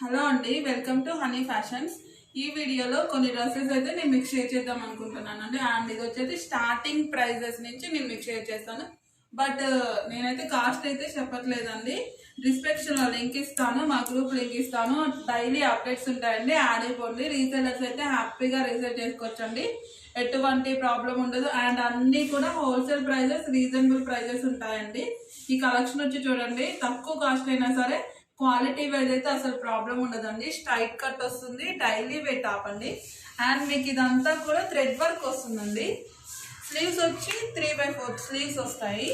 Hello అండి, welcome to honey fashions. ఈ వీడియోలో కొన్ని డ్రెస్సెస్ అయితే నేను మీకు షేర్ చేద్దాం అనుకుంటున్నాను అండి. అండ్ ఇది వచ్చేసి స్టార్టింగ్ ప్రైజెస్ నుంచి నేను మీకు షేర్ చేస్తాను. బట్ నేనైతే కాస్ట్ అయితే చెప్పట్లేదండి. డిస్క్రిప్షన్లో లింక్ ఇస్తాను, మా గ్రూప్ లింక్ ఇస్తాను. డైలీ అప్డేట్స్ ఉంటాయండి, యాడ్ అయిపోండి. రీసెలర్స్ అయితే హ్యాపీగా రీసేల్ చేసుకోవచ్చండి, ఎటువంటి ప్రాబ్లం ఉండదు. అండ్ అన్నీ కూడా హోల్సేల్ ప్రైజెస్, రీజనబుల్ ప్రైజెస్ ఉంటాయండి. ఈ కలెక్షన్ వచ్చి చూడండి, తక్కువ కాస్ట్ అయినా సరే క్వాలిటీ వైజ్ అయితే అసలు ప్రాబ్లం ఉండదండి. స్ట్రైట్ కట్ వస్తుంది, డైలీ వేర్ టాప్ అండి. అండ్ మీకు ఇదంతా కూడా థ్రెడ్ వర్క్ వస్తుందండి. స్లీవ్స్ వచ్చి 3/4 స్లీవ్స్ వస్తాయి.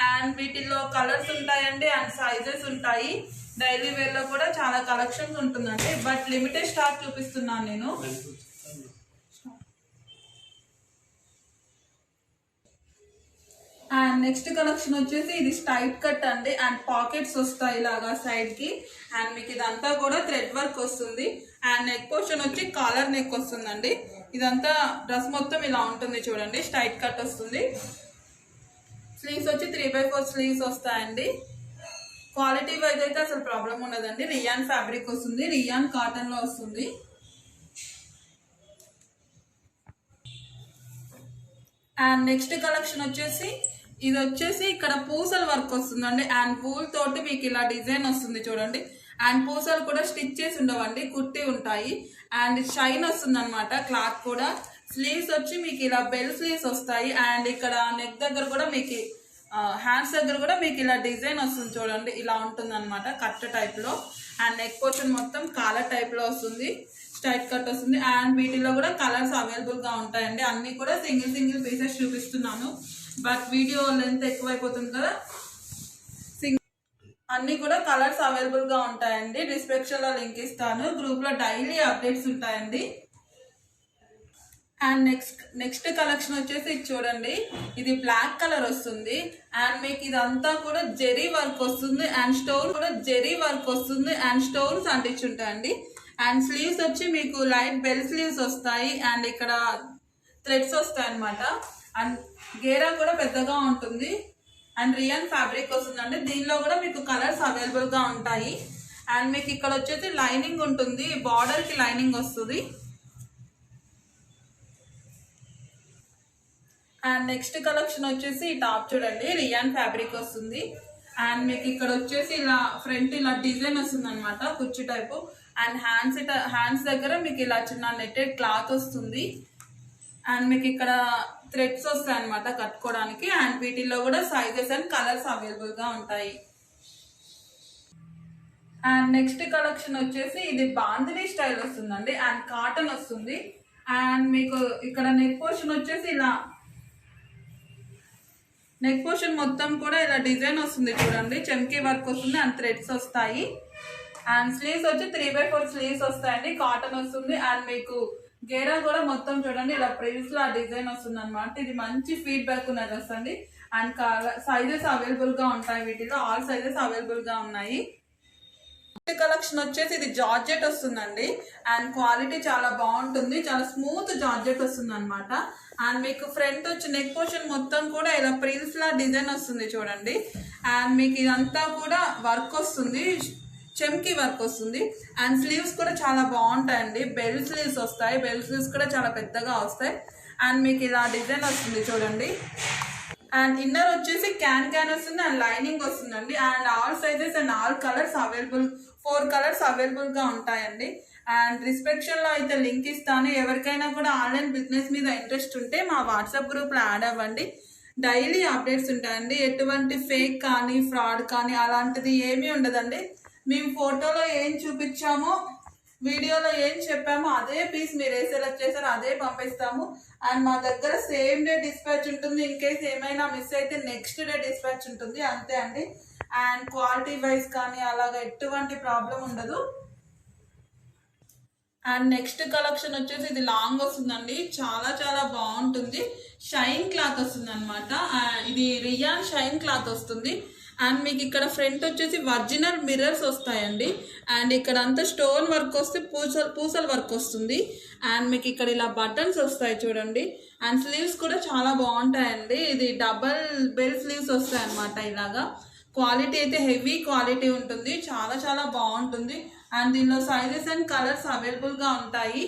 అండ్ వీటిల్లో కలర్స్ ఉంటాయండి అండ్ సైజెస్ ఉంటాయి. డైలీ వేర్లో కూడా చాలా కలెక్షన్స్ ఉంటుందండి, బట్ లిమిటెడ్ స్టాక్ చూపిస్తున్నాను నేను. అండ్ నెక్స్ట్ కలెక్షన్ వచ్చేసి ఇది స్ట్రైట్ కట్ అండి. అండ్ పాకెట్స్ వస్తాయి ఇలాగా సైడ్ కి. అండ్ మీకు ఇదంతా కూడా థ్రెడ్ వర్క్ వస్తుంది. అండ్ నెక్ పోర్షన్ వచ్చి కాలర్ నెక్ వస్తుందండి. ఇదంతా డ్రెస్ మొత్తం ఇలా ఉంటుంది చూడండి, స్ట్రైట్ కట్ వస్తుంది. స్లీవ్స్ వచ్చి 3/4 స్లీవ్స్ వస్తాయండి. క్వాలిటీ వైజ్ అయితే అసలు ప్రాబ్లం ఉండదండి. రియాన్ ఫ్యాబ్రిక్ వస్తుంది, రియాన్ కాటన్ లో వస్తుంది. అండ్ నెక్స్ట్ కలెక్షన్ వచ్చేసి ఇది వచ్చేసి ఇక్కడ పూసల వర్క్ వస్తుందండి. అండ్ పూల్ తోటి మీకు ఇలా డిజైన్ వస్తుంది చూడండి. అండ్ పూసలు కూడా స్టిచ్ చేసి ఉండవండి, కుట్టి ఉంటాయి. అండ్ షైన్ వస్తుంది అనమాట క్లాత్ కూడా. స్లీవ్స్ వచ్చి మీకు ఇలా బెల్ స్లీవ్స్ వస్తాయి. అండ్ ఇక్కడ నెక్ దగ్గర కూడా మీకు హ్యాండ్స్ దగ్గర కూడా మీకు ఇలా డిజైన్ వస్తుంది చూడండి, ఇలా ఉంటుంది అనమాట కట్ టైప్ లో. అండ్ నెక్ పోర్షన్ మొత్తం కాలర్ టైప్ లో వస్తుంది, స్ట్రైట్ కట్ వస్తుంది. అండ్ వీటిలో కూడా కలర్స్ అవైలబుల్ గా ఉంటాయండి. అన్ని కూడా సింగిల్ పీసెస్ చూపిస్తున్నాను, బట్ వీడియో లెంత్ ఎక్కువైపోతుంది కదా. అన్ని కూడా కలర్స్ అవైలబుల్ గా ఉంటాయండి. డిస్క్రిప్షన్ లో లింక్ ఇస్తాను, గ్రూప్ లో డైలీ అప్డేట్స్ ఉంటాయండి. అండ్ నెక్స్ట్ కలెక్షన్ వచ్చేసి ఇది చూడండి, ఇది బ్లాక్ కలర్ వస్తుంది. అండ్ మీకు ఇదంతా కూడా జెరీ వర్క్ వస్తుంది. అండ్ స్టోన్ కూడా జెరీ వర్క్ వస్తుంది. అండ్ స్టోన్స్ అంటించుంటాయండి. అండ్ స్లీవ్స్ వచ్చి మీకు లైట్ బెల్ స్లీవ్స్ వస్తాయి. అండ్ ఇక్కడ థ్రెడ్స్ వస్తాయి అనమాట. అండ్ గేరా కూడా పెద్దగా ఉంటుంది. అండ్ రియన్ ఫ్యాబ్రిక్ వస్తుందండి. దీనిలో కూడా మీకు కలర్స్ అవైలబుల్ గా ఉంటాయి. అండ్ మీకు ఇక్కడ వచ్చేసి లైనింగ్ ఉంటుంది, బార్డర్ కి లైనింగ్ వస్తుంది. అండ్ నెక్స్ట్ కలెక్షన్ వచ్చేసి ఈ టాప్ చూడండి, రియాన్ ఫ్యాబ్రిక్ వస్తుంది. అండ్ మీకు ఇక్కడ వచ్చేసి ఇలా ఫ్రంట్ ఇలా డిజైన్ వస్తుంది అనమాట, కుర్చీ టైపు. అండ్ హ్యాండ్స్ దగ్గర మీకు ఇలా చిన్న నెట్టెడ్ క్లాత్ వస్తుంది. అండ్ మీకు ఇక్కడ థ్రెడ్స్ వస్తాయి అనమాట కట్టుకోవడానికి. అండ్ వీటిల్లో కూడా సైజెస్ అండ్ కలర్స్ అవైలబుల్ గా ఉంటాయి. అండ్ నెక్స్ట్ కలెక్షన్ వచ్చేసి ఇది బాందిని స్టైల్ వస్తుందండి. అండ్ కాటన్ వస్తుంది. అండ్ మీకు ఇక్కడ నెక్ పోర్షన్ వచ్చేసి ఇలా నెక్ పోర్షన్ మొత్తం కూడా ఇలా డిజైన్ వస్తుంది చూడండి, చెమ్కీ వర్క్ వస్తుంది. అండ్ థ్రెడ్స్ వస్తాయి. అండ్ స్లీవ్స్ వచ్చి 3/4 స్లీవ్స్ వస్తాయండి, కాటన్ వస్తుంది. అండ్ మీకు గేరా కూడా మొత్తం చూడండి ఇలా ప్రిల్స్ లా డిజైన్ వస్తుంది అనమాట. ఇది మంచి ఫీడ్బ్యాక్ ఉన్న డ్రెస్ అండి. అండ్ సైజెస్ అవైలబుల్ గా ఉంటాయి, వీటిలో ఆల్ సైజెస్ అవైలబుల్ గా ఉన్నాయి. కలెక్షన్ వచ్చేసి ఇది జార్జెట్ వస్తుందండి. అండ్ క్వాలిటీ చాలా బాగుంటుంది, చాలా స్మూత్ జార్జెట్ వస్తుంది అనమాట. అండ్ మీకు ఫ్రంట్ వచ్చి నెక్ పోర్షన్ మొత్తం కూడా ఇలా ప్రిల్స్ లా డిజైన్ వస్తుంది చూడండి. అండ్ మీకు ఇదంతా కూడా వర్క్ వస్తుంది, చెమ్కీ వర్క్ వస్తుంది. అండ్ స్లీవ్స్ కూడా చాలా బాగుంటాయండి, బెల్ స్లీవ్స్ వస్తాయి. బెల్ స్లీవ్స్ కూడా చాలా పెద్దగా వస్తాయి. అండ్ మీకు ఇలా డిజైన్ వస్తుంది చూడండి. అండ్ ఇన్నర్ వచ్చేసి క్యాన్ వస్తుంది. అండ్ లైనింగ్ వస్తుందండి. And all sizes and all colours available, 4 colours available గా ఉంటాయండి. అండ్ డిస్క్రిప్షన్ లో అయితే లింక్ ఇస్తాను. ఎవరికైనా కూడా ఆన్లైన్ బిజినెస్ మీద ఇంట్రెస్ట్ ఉంటే మా వాట్సాప్ గ్రూప్ లో యాడ్ అవ్వండి. డైలీ అప్డేట్స్ ఉంటాయండి. ఎటువంటి ఫేక్ కానీ ఫ్రాడ్ కానీ అలాంటిది ఏమీ ఉండదండి. మేము ఫోటోలో ఏం చూపించామో, వీడియోలో ఏం చెప్పామో అదే పీస్ మీరు ఏ సెలెక్ట్ చేశారో అదే పంపిస్తాము. అండ్ మా దగ్గర సేమ్ డే డిస్పాచ్ ఉంటుంది. ఇన్ కేస్ ఏమైనా మిస్ అయితే నెక్స్ట్ డే డిస్పాచ్ ఉంటుంది, అంతే అండి. అండ్ క్వాలిటీ వైజ్ కానీ అలాగా ఎటువంటి ప్రాబ్లం ఉండదు. అండ్ నెక్స్ట్ కలెక్షన్ వచ్చేసి ఇది లాంగ్ వస్తుందండి, చాలా చాలా బాగుంటుంది. షైన్ క్లాత్ వస్తుంది అనమాట. ఇది రియాన్ షైన్ క్లాత్ వస్తుంది. అండ్ మీకు ఇక్కడ ఫ్రంట్ వచ్చేసి ఒరిజినల్ మిర్రర్స్ వస్తాయండి. అండ్ ఇక్కడ అంతా స్టోన్ వర్క్ వస్తే పూసల వర్క్ వస్తుంది. అండ్ మీకు ఇక్కడ ఇలా బటన్స్ వస్తాయి చూడండి. అండ్ స్లీవ్స్ కూడా చాలా బాగుంటాయండి. ఇది డబల్ బెల్ స్లీవ్స్ వస్తాయి అనమాట. ఇలాగా క్వాలిటీ అయితే హెవీ క్వాలిటీ ఉంటుంది, చాలా చాలా బాగుంటుంది. అండ్ దీనిలో సైజెస్ అండ్ కలర్స్ అవైలబుల్గా ఉంటాయి.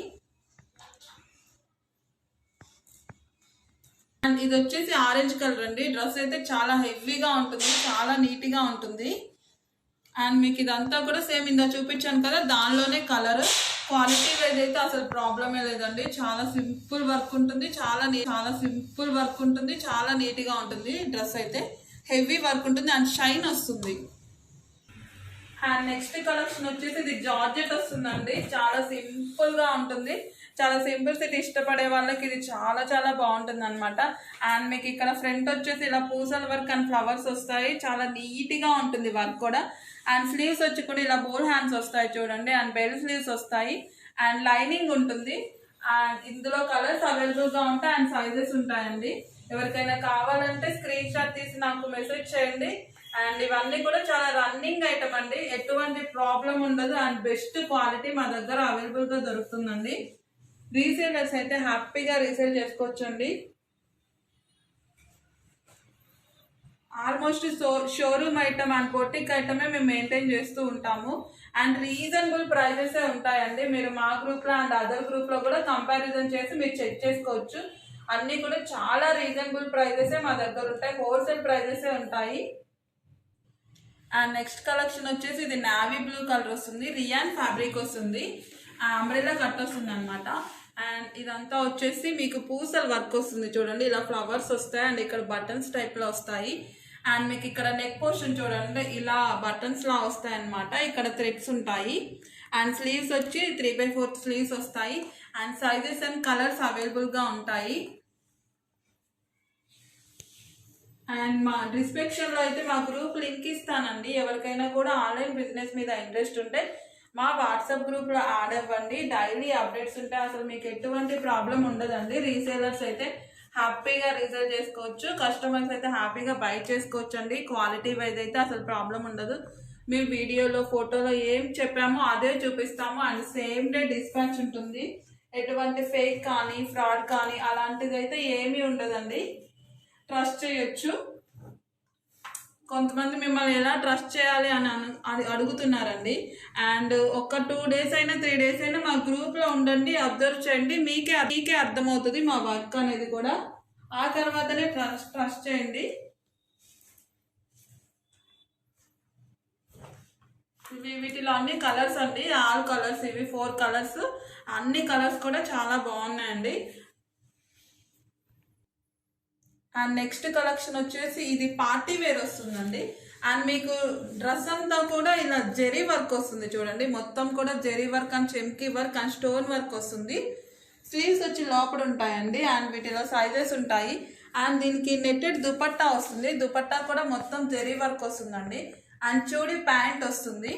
అండ్ ఇది వచ్చేసి ఆరెంజ్ కలర్ అండి. డ్రెస్ అయితే చాలా హెవీగా ఉంటుంది, చాలా నీట్గా ఉంటుంది. అండ్ మీకు ఇదంతా కూడా సేమ్ ఇందా చూపించాను కదా, దానిలోనే కలర్. క్వాలిటీ వైజ్ అయితే అసలు ప్రాబ్లమే లేదండి. చాలా సింపుల్ వర్క్ ఉంటుంది, చాలా సింపుల్ వర్క్ ఉంటుంది, చాలా నీట్గా ఉంటుంది. డ్రెస్ అయితే హెవీ వర్క్ ఉంటుంది అండ్ షైన్ వస్తుంది. అండ్ నెక్స్ట్ కలెక్షన్ వచ్చేసి ఇది జార్జెట్ వస్తుందండి. చాలా సింపుల్ గా ఉంటుంది, చాలా సింపుల్ సిటీ ఇష్టపడే వాళ్ళకి ఇది చాలా చాలా బాగుంటుంది అనమాట. అండ్ మీకు ఇక్కడ ఫ్రంట్ వచ్చేసి ఇలా పూసల వర్క్ అండ్ ఫ్లవర్స్ వస్తాయి, చాలా నీట్ గా ఉంటుంది వర్క్ కూడా. అండ్ స్లీవ్స్ వచ్చి కూడా ఇలా బోల్ హ్యాండ్స్ వస్తాయి చూడండి, అండ్ బెల్ స్లీవ్స్ వస్తాయి, అండ్ లైనింగ్ ఉంటుంది. అండ్ ఇందులో కలర్స్ అవైలబుల్ గా ఉంటాయి అండ్ సైజెస్ ఉంటాయండి. ఎవరికైనా కావాలంటే స్క్రీన్ షాట్ తీసి నాకు మెసేజ్ చేయండి. అండ్ ఇవన్నీ కూడా చాలా రన్నింగ్ ఐటమ్ అండి, ఎటువంటి ప్రాబ్లం ఉండదు. అండ్ బెస్ట్ క్వాలిటీ మా దగ్గర అవైలబుల్ గా దొరుకుతుందండి. రీసేలర్స్ అయితే హ్యాపీగా రీసేల్ చేసుకోవచ్చు అండి. Almost showroom item and boutique ఐటమే మేము మెయింటైన్ చేస్తూ ఉంటాము. అండ్ రీజనబుల్ ప్రైజెస్ ఉంటాయండి. మీరు మా గ్రూప్ లో అండ్ అదర్ గ్రూప్ లో కూడా కంపారిజన్ చేసి మీరు చెక్ చేసుకోవచ్చు. అన్ని కూడా చాలా రీజనబుల్ ప్రైజెస్ మా దగ్గర ఉంటాయి, హోల్సేల్ ప్రైజెస్ ఉంటాయి. అండ్ నెక్స్ట్ కలెక్షన్ వచ్చేసి ఇది నావీ బ్లూ కలర్ వస్తుంది, రియాన్ ఫ్యాబ్రిక్ వస్తుంది, అంబ్రెల్లా కట్ వస్తుంది అనమాట. అండ్ ఇదంతా వచ్చేసి మీకు పూసల వర్క్ వస్తుంది చూడండి, ఇలా ఫ్లవర్స్ వస్తాయి అండ్ ఇక్కడ బటన్స్ టైప్ లో వస్తాయి. అండ్ మీకు ఇక్కడ నెక్ పోర్షన్ చూడండి, ఇలా బటన్స్ లా వస్తాయి అనమాట, ఇక్కడ థ్రెడ్స్ ఉంటాయి. అండ్ స్లీవ్స్ వచ్చి 3/4 స్లీవ్స్ వస్తాయి. And sizes and colours available గా ఉంటాయి. అండ్ మా డిస్క్రిప్షన్ లో అయితే మా గ్రూప్ లింక్ ఇస్తానండి. ఎవరికైనా కూడా ఆన్లైన్ బిజినెస్ మీద ఇంట్రెస్ట్ ఉంటే మా వాట్సాప్ గ్రూప్ లో యాడ్ అవ్వండి. డైలీ అప్డేట్స్ ఉంటాయి, అసలు మీకు ఎటువంటి ప్రాబ్లం ఉండదండి. రీసేలర్స్ అయితే హ్యాపీగా రీసేల్ చేసుకోవచ్చు, కస్టమర్స్ అయితే హ్యాపీగా బై చేసుకోవచ్చు అండి. క్వాలిటీ వైజ్ అయితే అసలు ప్రాబ్లం ఉండదు. మీ వీడియోలో ఫోటోలో ఏం చెప్పామో అదే చూపిస్తాము. అండ్ సేమ్ డే డిస్పాచ్ ఉంటుంది, ఎటువంటి ఫేక్ కానీ ఫ్రాడ్ కానీ అలాంటిది అయితే ఏమీ ఉండదండి. ట్రస్ట్ చేయొచ్చు. కొంతమంది మిమ్మల్ని ఎలా ట్రస్ట్ చేయాలి అని అడుగుతున్నారండి. అండ్ ఒక 2 days అయినా 3 days అయినా మా గ్రూప్లో ఉండండి, అబ్జర్వ్ చేయండి, మీకే అర్థమవుతుంది మా వర్క్ అనేది కూడా. ఆ తర్వాతనే ట్రస్ట్ చేయండి. వీటిలో అన్ని కలర్స్ అండి, ఆల్ కలర్స్, ఇవి 4 కలర్స్, అన్ని కలర్స్ కూడా చాలా బాగున్నాయండి. అండ్ నెక్స్ట్ కలెక్షన్ వచ్చేసి ఇది పార్టీ వేర్ వస్తుందండి. అండ్ మీకు డ్రెస్ అంతా కూడా ఇలా జెరీ వర్క్ వస్తుంది చూడండి, మొత్తం కూడా zari work and chamki work and stone work వస్తుంది. స్లీవ్స్ వచ్చి లోపల ఉంటాయండి. అండ్ వీటిలో సైజెస్ ఉంటాయి. అండ్ దీనికి నెట్టెడ్ దుపట్టా వస్తుంది, దుపట్టా కూడా మొత్తం జెరీ వర్క్ వస్తుందండి. అండ్ చూడి ప్యాంట్ వస్తుంది.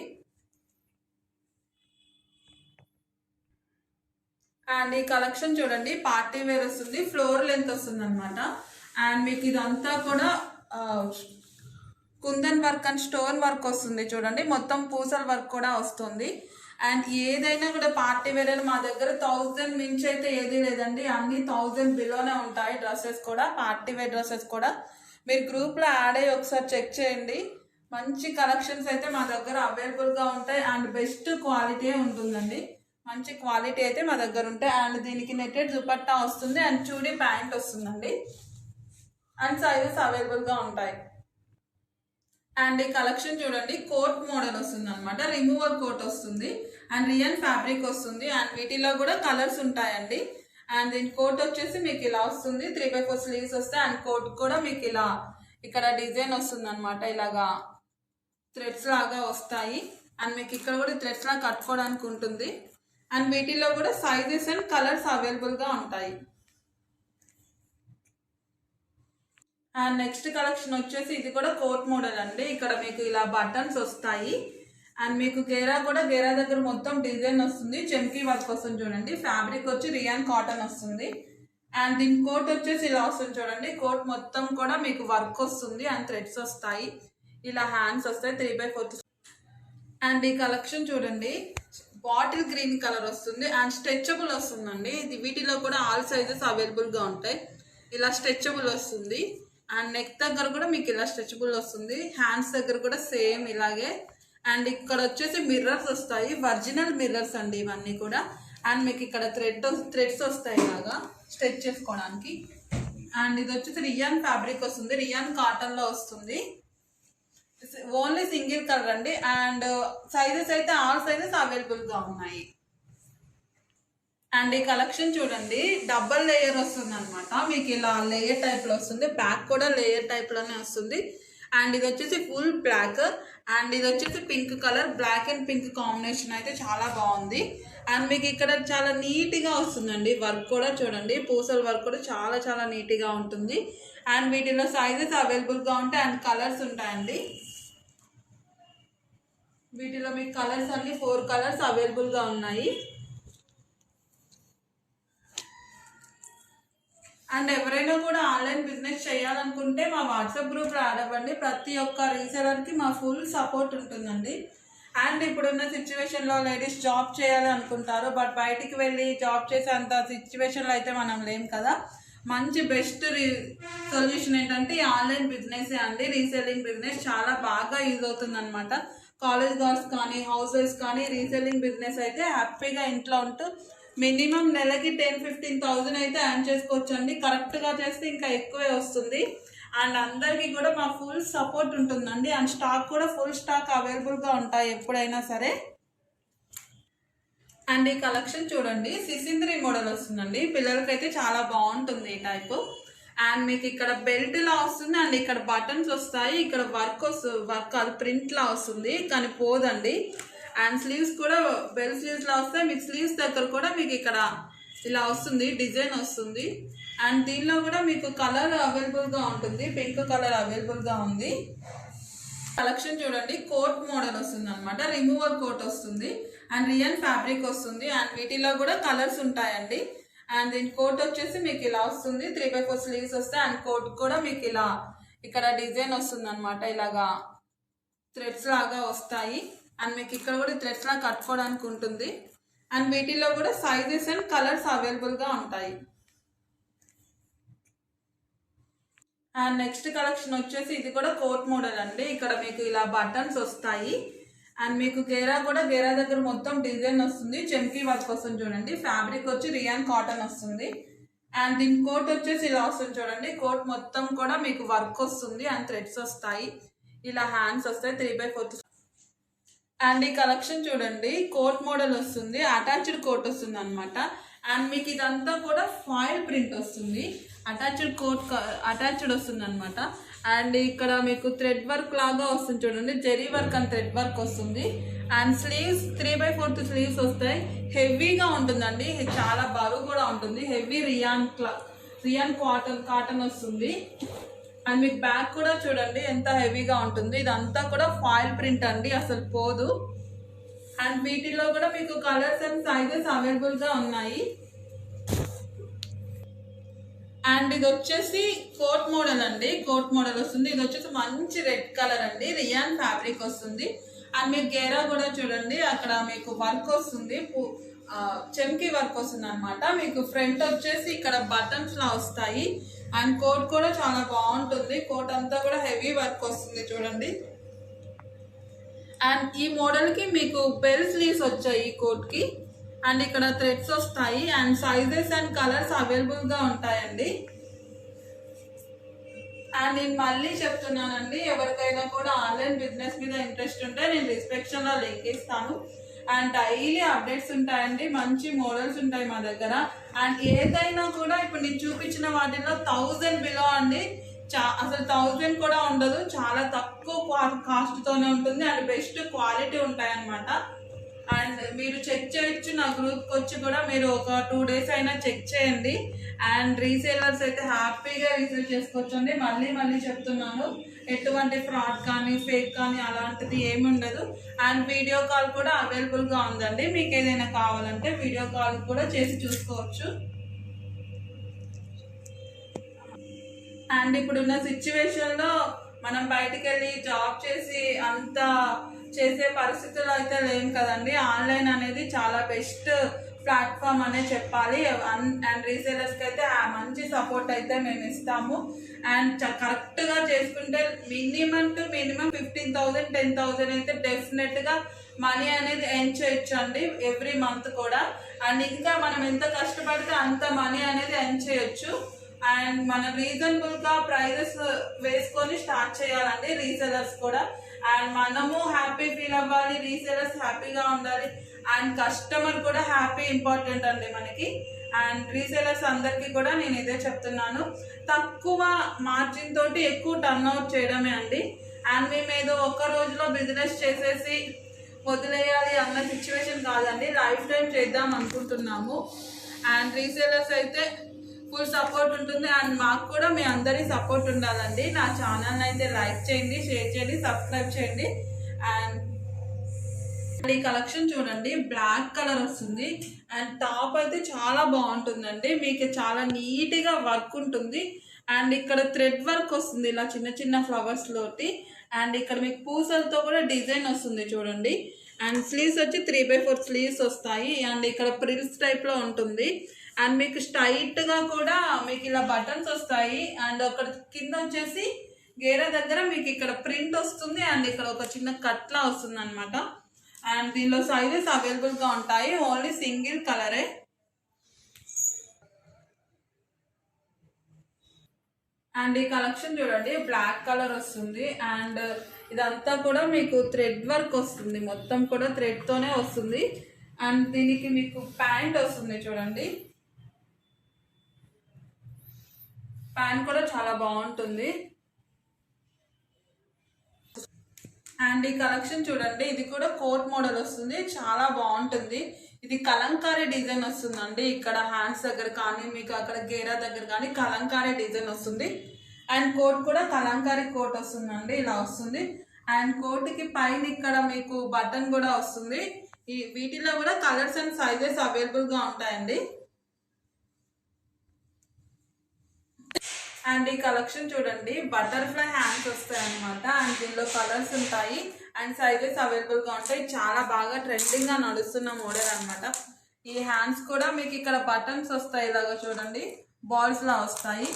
అండ్ ఈ కలెక్షన్ చూడండి, పార్టీ వేర్ వస్తుంది, ఫ్లోర్ లెంత్ వస్తుంది అనమాట. అండ్ మీకు ఇదంతా కూడా kundan work and stone work వస్తుంది చూడండి, మొత్తం పూసల వర్క్ కూడా వస్తుంది. అండ్ ఏదైనా కూడా పార్టీ వేర్ అని మా దగ్గర 1000 మించి అయితే ఏది లేదండి, అన్ని 1000 బిలోనే ఉంటాయి. డ్రెస్సెస్ కూడా, పార్టీ వేర్ డ్రెస్సెస్ కూడా మీరు గ్రూప్లో యాడ్ అయ్యి ఒకసారి చెక్ చేయండి. మంచి కలెక్షన్స్ అయితే మా దగ్గర అవైలబుల్గా ఉంటాయి. అండ్ బెస్ట్ క్వాలిటీ ఉంటుందండి, మంచి క్వాలిటీ అయితే మా దగ్గర ఉంటాయి. అండ్ దీనికి నెట్టెడ్ దుపట్టా వస్తుంది అండ్ చూడీ ప్యాంట్ వస్తుందండి. అండ్ సైజెస్ అవైలబుల్గా ఉంటాయి. అండ్ ఈ కలెక్షన్ చూడండి, కోట్ మోడల్ వస్తుంది అనమాట, రిమూవల్ కోట్ వస్తుంది అండ్ రియన్ ఫ్యాబ్రిక్ వస్తుంది. అండ్ వీటిలో కూడా కలర్స్ ఉంటాయండి. అండ్ దీని కోట్ వచ్చేసి మీకు ఇలా వస్తుంది, 3/4 స్లీవ్స్ వస్తాయి. అండ్ కోట్ కూడా మీకు ఇలా ఇక్కడ డిజైన్ వస్తుంది అనమాట, ఇలాగా థ్రెడ్స్ లాగా వస్తాయి. అండ్ మీకు ఇక్కడ కూడా థ్రెడ్స్ లాగా కట్టుకోవడానికి ఉంటుంది. అండ్ వీటిలో కూడా సైజెస్ అండ్ కలర్స్ అవైలబుల్గా ఉంటాయి. అండ్ నెక్స్ట్ కలెక్షన్ వచ్చేసి ఇది కూడా కోట్ మోడల్ అండి. ఇక్కడ మీకు ఇలా బటన్స్ వస్తాయి. అండ్ మీకు గేరా దగ్గర మొత్తం డిజైన్ వస్తుంది, చెమ్కీ వర్క్ వస్తుంది చూడండి. ఫ్యాబ్రిక్ వచ్చి రియాన్ కాటన్ వస్తుంది. అండ్ దీని కోట్ వచ్చేసి ఇలా వస్తుంది చూడండి, కోట్ మొత్తం కూడా మీకు వర్క్ వస్తుంది అండ్ థ్రెడ్స్ వస్తాయి, ఇలా హ్యాండ్స్ వస్తాయి 3/4. అండ్ ఈ కలెక్షన్ చూడండి, బాటిల్ గ్రీన్ కలర్ వస్తుంది అండ్ స్ట్రెచబుల్ వస్తుందండి. వీటిలో కూడా ఆల్ సైజెస్ అవైలబుల్గా ఉంటాయి. ఇలా స్ట్రెచబుల్ వస్తుంది అండ్ నెక్ దగ్గర కూడా మీకు ఇలా స్ట్రెచబుల్ వస్తుంది, హ్యాండ్స్ దగ్గర కూడా సేమ్ ఇలాగే. అండ్ ఇక్కడ వచ్చేసి మిర్రర్స్ వస్తాయి, ఒరిజినల్ మిర్రర్స్ అండి ఇవన్నీ కూడా. అండ్ మీకు ఇక్కడ థ్రెడ్స్ వస్తాయి ఇలాగా స్ట్రెచ్ చేసుకోవడానికి. అండ్ ఇది వచ్చేసి రియాన్ ఫ్యాబ్రిక్ వస్తుంది, రియాన్ కాటన్ లో వస్తుంది, ఓన్లీ సింగిల్ కలర్ అండి. అండ్ సైజెస్ అయితే ఆల్ సైజెస్ అవైలబుల్ గా ఉన్నాయి. అండ్ ఈ కలెక్షన్ చూడండి, డబల్ లేయర్ వస్తుంది అనమాట, మీకు ఇలా లేయర్ టైప్ లో వస్తుంది, బ్యాక్ కూడా లేయర్ టైప్ లోనే వస్తుంది. అండ్ ఇది వచ్చేసి ఫుల్ బ్లాక్, అండ్ ఇది వచ్చేసి pink colour, black and pink combination అయితే చాలా బాగుంది. అండ్ మీకు ఇక్కడ చాలా నీట్గా వస్తుందండి, వర్క్ కూడా చూడండి, పూసల వర్క్ కూడా చాలా చాలా నీట్గా ఉంటుంది. అండ్ వీటిలో సైజెస్ అవైలబుల్గా ఉంటాయి అండ్ కలర్స్ ఉంటాయండి. వీటిలో మీకు కలర్స్ అన్ని 4 కలర్స్ అవైలబుల్గా ఉన్నాయి. అండ్ ఎవరైనా కూడా ఆన్లైన్ బిజినెస్ చేయాలనుకుంటే మా వాట్సాప్ గ్రూప్ యాడ్ అవ్వండి, ప్రతి ఒక్క రీసెలర్కి మా ఫుల్ సపోర్ట్ ఉంటుందండి. అండ్ ఇప్పుడున్న సిచ్యువేషన్లో లేడీస్ జాబ్ చేయాలి అనుకుంటారు, బట్ బయటికి వెళ్ళి జాబ్ చేసే అంత సిచ్యువేషన్లో అయితే మనం లేం కదా. మంచి బెస్ట్ సొల్యూషన్ ఏంటంటే ఈ ఆన్లైన్ బిజినెస్ అండి. రీసెల్లింగ్ బిజినెస్ చాలా బాగా యూజ్ అవుతుంది అనమాట. కాలేజ్ గర్ల్స్ కానీ హౌస్ వైఫ్స్ కానీ రీసెల్లింగ్ బిజినెస్ అయితే హ్యాపీగా ఇంట్లో ఉంటూ మినిమం నెలకి 10-15,000 అయితే ఎర్న్ చేసుకోవచ్చు అండి. కరెక్ట్గా చేస్తే ఇంకా ఎక్కువే వస్తుంది. అండ్ అందరికీ కూడా మా ఫుల్ సపోర్ట్ ఉంటుందండి. అండ్ స్టాక్ కూడా ఫుల్ స్టాక్ అవైలబుల్గా ఉంటాయి ఎప్పుడైనా సరే. అండ్ ఈ కలెక్షన్ చూడండి, సిసింద్రి మోడల్ వస్తుందండి, పిల్లలకైతే చాలా బాగుంటుంది ఈ టైపు. అండ్ మీకు ఇక్కడ బెల్ట్ లా వస్తుంది, అండ్ ఇక్కడ బటన్స్ వస్తాయి, ఇక్కడ వర్క్ అది ప్రింట్ లా వస్తుంది కానీ పోదండి. అండ్ స్లీవ్స్ కూడా బెల్ స్లీవ్స్ లా వస్తాయి, మీకు స్లీవ్స్ దగ్గర కూడా మీకు ఇక్కడ ఇలా వస్తుంది, డిజైన్ వస్తుంది. అండ్ దీనిలో కూడా మీకు కలర్ అవైలబుల్గా ఉంటుంది, పింక్ కలర్ అవైలబుల్గా ఉంది. కలెక్షన్ చూడండి, కోట్ మోడల్ వస్తుంది అనమాట, రిమూవల్ కోట్ వస్తుంది అండ్ రియన్ ఫ్యాబ్రిక్ వస్తుంది. అండ్ వీటిలో కూడా కలర్స్ ఉంటాయండి. అండ్ దీని కోట్ వచ్చేసి మీకు ఇలా వస్తుంది, 3/4 స్లీవ్స్ వస్తాయి. అండ్ కోట్ కూడా మీకు ఇలా ఇక్కడ డిజైన్ వస్తుంది అనమాట, ఇలాగా థ్రెడ్స్ లాగా వస్తాయి. అండ్ మీకు ఇక్కడ కూడా థ్రెడ్స్ లాగా కట్టుకోవడానికి ఉంటుంది. అండ్ వీటిలో కూడా సైజెస్ అండ్ కలర్స్ అవైలబుల్గా ఉంటాయి. అండ్ నెక్స్ట్ కలెక్షన్ వచ్చేసి ఇది కూడా కోట్ మోడల్ అండి, ఇక్కడ మీకు ఇలా బటన్స్ వస్తాయి. అండ్ మీకు గేరా దగ్గర మొత్తం డిజైన్ వస్తుంది, చెంకీ వర్క్ వస్తుంది చూడండి. ఫ్యాబ్రిక్ వచ్చి రియాన్ కాటన్ వస్తుంది. అండ్ దీని కోట్ వచ్చేసి ఇలా వస్తుంది చూడండి, కోట్ మొత్తం కూడా మీకు వర్క్ వస్తుంది అండ్ థ్రెడ్స్ వస్తాయి, ఇలా హ్యాండ్స్ వస్తాయి 3/4. అండ్ ఈ కలెక్షన్ చూడండి, కోట్ మోడల్ వస్తుంది, అటాచ్డ్ కోట్ వస్తుంది అనమాట. అండ్ మీకు ఇదంతా కూడా ఫాయిల్ ప్రింట్ వస్తుంది, అటాచ్డ్ కోట్ అటాచ్డ్ వస్తుంది అనమాట. అండ్ ఇక్కడ మీకు థ్రెడ్ వర్క్ లాగా వస్తుంది చూడండి, zari work and thread work వస్తుంది. అండ్ స్లీవ్స్ 3/4 స్లీవ్స్ వస్తాయి, హెవీగా ఉంటుందండి, చాలా బరువు కూడా ఉంటుంది, హెవీ రియాన్ కాటన్ వస్తుంది. అండ్ మీకు బ్యాక్ కూడా చూడండి ఎంత హెవీగా ఉంటుంది, ఇదంతా కూడా ఫాయిల్ ప్రింట్ అండి, అసలు పోదు. అండ్ వీటిలో కూడా మీకు కలర్స్ అండ్ సైజెస్ అవైలబుల్గా ఉన్నాయి. అండ్ ఇది వచ్చేసి కోట్ మోడల్ అండి, కోట్ మోడల్ వస్తుంది, ఇది వచ్చేసి మంచి రెడ్ కలర్ అండి, రియాన్ ఫ్యాబ్రిక్ వస్తుంది. అండ్ మీకు గేరా కూడా చూడండి, అక్కడ మీకు వర్క్ వస్తుంది, చెంకీ వర్క్ వస్తుంది అనమాట. మీకు ఫ్రంట్ వచ్చేసి ఇక్కడ బటన్స్ లా వస్తాయి. అండ్ కోట్ కూడా చాలా బాగుంటుంది, కోట్ అంతా కూడా హెవీ వర్క్ వస్తుంది చూడండి. అండ్ ఈ మోడల్కి మీకు బెల్ స్లీవ్స్ వచ్చాయి ఈ కోట్కి. అండ్ ఇక్కడ థ్రెడ్స్ వస్తాయి అండ్ సైజెస్ అండ్ కలర్స్ అవైలబుల్గా ఉంటాయండి. అండ్ నేను మళ్ళీ చెప్తున్నానండి, ఎవరికైనా కూడా ఆన్లైన్ బిజినెస్ మీద ఇంట్రెస్ట్ ఉంటే నేను డిస్క్రిప్షన్లో లింక్ ఇస్తాను. అండ్ డైలీ అప్డేట్స్ ఉంటాయండి, మంచి మోడల్స్ ఉంటాయి మా దగ్గర. అండ్ ఏదైనా కూడా ఇప్పుడు నేను చూపించిన వాటిలో 1000 బిలో అండి, అసలు 1000 కూడా ఉండదు, చాలా తక్కువ కాస్ట్తోనే ఉంటుంది అండ్ బెస్ట్ క్వాలిటీ ఉంటాయి అన్నమాట. అండ్ మీరు చెక్ చేయొచ్చు, నా గ్రూప్కి వచ్చి కూడా మీరు ఒక 2 డేస్ అయినా చెక్ చేయండి. అండ్ రీసేలర్స్ అయితే హ్యాపీగా రీసేల్ చేసుకోవచ్చు అండి. మళ్ళీ చెప్తున్నాను, ఎటువంటి ఫ్రాడ్ కానీ ఫేక్ కానీ అలాంటిది ఏమి ఉండదు. అండ్ వీడియో కాల్ కూడా అవైలబుల్గా ఉందండి, మీకు ఏదైనా కావాలంటే వీడియో కాల్ కూడా చేసి చూసుకోవచ్చు. అండ్ ఇప్పుడున్న సిచ్యువేషన్లో మనం బయటికి వెళ్ళి జాబ్ చేసి అంత చేసే పరిస్థితులు అయితే లేం కదండి. ఆన్లైన్ అనేది చాలా బెస్ట్ ప్లాట్ఫామ్ అనే చెప్పాలి. అండ్ రీసేలర్స్కి అయితే మంచి సపోర్ట్ అయితే మేము ఇస్తాము. అండ్ కరెక్ట్గా చేసుకుంటే మినిమం టు మినిమం 15,000 10,000 అయితే డెఫినెట్గా మనీ అనేది ఎర్న్ చేయొచ్చు అండి ఎవ్రీ మంత్ కూడా. అండ్ ఇంకా మనం ఎంత కష్టపడితే అంత మనీ అనేది ఎర్న్ చేయొచ్చు. అండ్ మనం రీజనబుల్గా ప్రైజెస్ వేసుకొని స్టార్ట్ చేయాలండి రీసెలర్స్ కూడా. అండ్ మనము హ్యాపీ ఫీల్ అవ్వాలి, రీసెలర్స్ హ్యాపీగా ఉండాలి, అండ్ కస్టమర్ కూడా హ్యాపీ ఇంపార్టెంట్ అండి మనకి. అండ్ రీసెలర్స్ అందరికీ కూడా నేను ఇదే చెప్తున్నాను, తక్కువ మార్జిన్ తోటి ఎక్కువ టర్న్ అవుట్ చేయడమే అండి. అండ్ మేము ఏదో ఒక్క రోజులో బిజినెస్ చేసేసి వదిలేయాలి అన్న సిచ్యువేషన్ కాదండి, లైఫ్ టైం చేద్దాం అనుకుంటున్నాము. అండ్ రీసేలర్స్ అయితే ఫుల్ సపోర్ట్ ఉంటుంది. అండ్ మాకు కూడా మీ అందరి సపోర్ట్ ఉండాలండి. నా ఛానల్ అయితే లైక్ చేయండి, షేర్ చేయండి, సబ్స్క్రైబ్ చేయండి. అండ్ ఈ కలెక్షన్ చూడండి, బ్లాక్ కలర్ వస్తుంది. అండ్ టాప్ అయితే చాలా బాగుంటుందండి, మీకు చాలా నీట్గా వర్క్ ఉంటుంది. అండ్ ఇక్కడ థ్రెడ్ వర్క్ వస్తుంది ఇలా చిన్న చిన్న ఫ్లవర్స్ లోటి. అండ్ ఇక్కడ మీకు పూసలతో కూడా డిజైన్ వస్తుంది చూడండి. అండ్ స్లీవ్స్ వచ్చి 3/4 స్లీవ్స్ వస్తాయి. అండ్ ఇక్కడ ప్రిల్స్ టైప్లో ఉంటుంది. అండ్ మీకు స్ట్రైట్గా కూడా మీకు ఇలా బటన్స్ వస్తాయి. అండ్ ఒక కింద వచ్చేసి గేరా దగ్గర మీకు ఇక్కడ ప్రింట్ వస్తుంది. అండ్ ఇక్కడ ఒక చిన్న కట్లా వస్తుంది అనమాట. అండ్ దీనిలో సైజెస్ అవైలబుల్గా ఉంటాయి, ఓన్లీ సింగిల్ కలరే. అండ్ ఈ కలెక్షన్ చూడండి, బ్లాక్ కలర్ వస్తుంది. అండ్ ఇదంతా కూడా మీకు థ్రెడ్ వర్క్ వస్తుంది, మొత్తం కూడా థ్రెడ్తోనే వస్తుంది. అండ్ దీనికి మీకు ప్యాంట్ వస్తుంది చూడండి, ప్యాంట్ కూడా చాలా బాగుంటుంది. అండ్ ఈ కలెక్షన్ చూడండి, ఇది కూడా కోట్ మోడల్ వస్తుంది, చాలా బాగుంటుంది. ఇది కలంకారీ డిజైన్ వస్తుందండి, ఇక్కడ హ్యాండ్స్ దగ్గర కానీ మీకు అక్కడ గేరా దగ్గర కానీ కలంకారీ డిజైన్ వస్తుంది. అండ్ కోట్ కూడా కలంకారీ కోట్ వస్తుందండి, ఇలా వస్తుంది. అండ్ కోట్కి పైన ఇక్కడ మీకు బటన్ కూడా వస్తుంది. వీటిలో కూడా కలర్స్ అండ్ సైజెస్ అవైలబుల్గా ఉంటాయండి. అండ్ ఈ కలెక్షన్ చూడండి, బటర్ఫ్లై హ్యాండ్స్ వస్తాయి అనమాట. అండ్ దీనిలో కలర్స్ ఉంటాయి అండ్ సైజెస్ అవైలబుల్గా ఉంటాయి. చాలా బాగా ట్రెండింగ్గా నడుస్తున్న మోడల్ అనమాట. ఈ హ్యాండ్స్ కూడా మీకు ఇక్కడ బటన్స్ వస్తాయి, ఇలాగా చూడండి బాల్స్ లా వస్తాయి.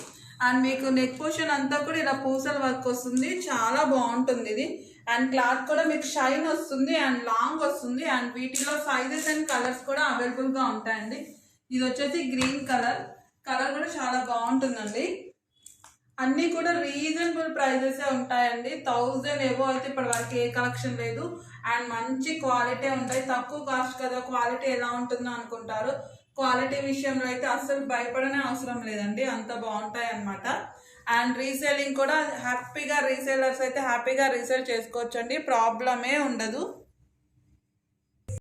అండ్ మీకు నెక్ పోర్షన్ అంతా కూడా ఇలా పూసల వర్క్ వస్తుంది, చాలా బాగుంటుంది ఇది. అండ్ క్లాత్ కూడా మీకు షైన్ వస్తుంది అండ్ లాంగ్ వస్తుంది. అండ్ వీటిలో సైజెస్ అండ్ కలర్స్ కూడా అవైలబుల్గా ఉంటాయండి. ఇది వచ్చేసి గ్రీన్ కలర్, కలర్ కూడా చాలా బాగుంటుందండి. అన్నీ కూడా రీజనబుల్ ప్రైజెస్ ఉంటాయండి, 1000 ఏవో అయితే ఇప్పటి వరకు ఏ కలెక్షన్ లేదు. అండ్ మంచి క్వాలిటీ ఉంటాయి, తక్కువ కాస్ట్ కదా క్వాలిటీ ఎలా ఉంటుందో అనుకుంటారు. క్వాలిటీ విషయంలో అయితే అస్సలు భయపడనే అవసరం లేదండి, అంత బాగుంటాయి అన్నమాట. అండ్ రీసేలింగ్ కూడా హ్యాపీగా రీసేలర్స్ అయితే హ్యాపీగా రీసేల్ చేసుకోవచ్చు అండి, ప్రాబ్లమే ఉండదు.